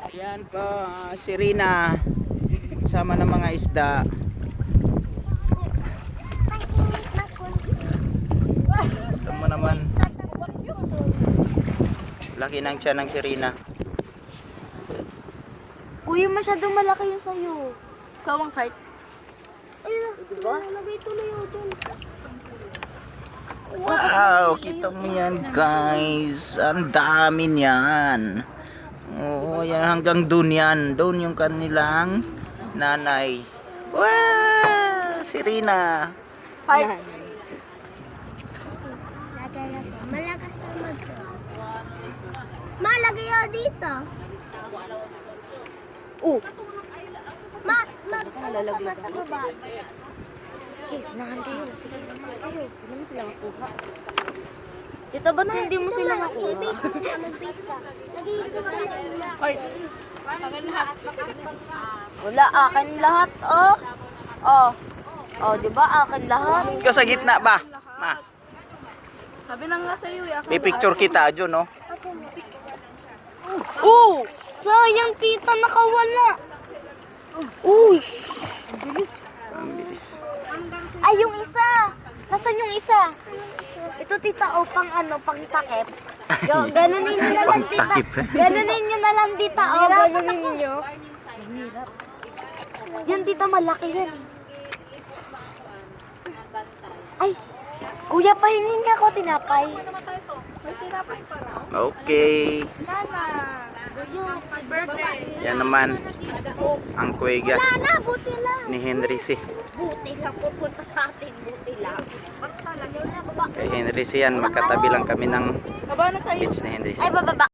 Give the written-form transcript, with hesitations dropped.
Ayan po, si Rina. Sama ng mga isda. Ito mo naman. Laki ng tiyan ng si Rina. Kuya, masyadong malaki yung sayo. Sawang fight. Ayun, diba? Nalagay tuloy yun dun. Wow, kita mo yan guys. Ang dami niyan. Oo, yan hanggang dun yan. Doon yung kanilang nanay. Wow, si Rina. Fight. Lagay ako. Malakas na mag. Malagay ako dito. Oh. Lalagay ka sa baba. Okay, nahandi yun. Sige naman kayo. Hindi mo sila makuha. Dito ba't hindi mo sila makuha? Fight. Wala, akin lahat, oh. Oh. Oh, di ba akin lahat? Ikaw sa gitna ba? Ma, Sabi na nga sa'yo, may picture kita dyan, no? Oh! Sayang tita, nakawala. Uy! Ang bilis. Ay, yung isa! Nasaan yung isa? Ito tita, oh, pang ano, pang takip. Ganunin nyo na lang tita. Pang-takip. Ganunin nyo na lang tita, oh, ganunin nyo. Yan tita, malaki yan. Ay! Kuya, pahingin nga ako tinapay. Okay. Sana. Yan naman ang kuwega Wala na, buti lang. ni Henry C. Buti lang pupunta sa atin, buti lang. Basta lagyan na baba. Kay Henry C yan, magkatabi lang kami ng Aba na tayo. beach ni Henry C. Ay, bababa.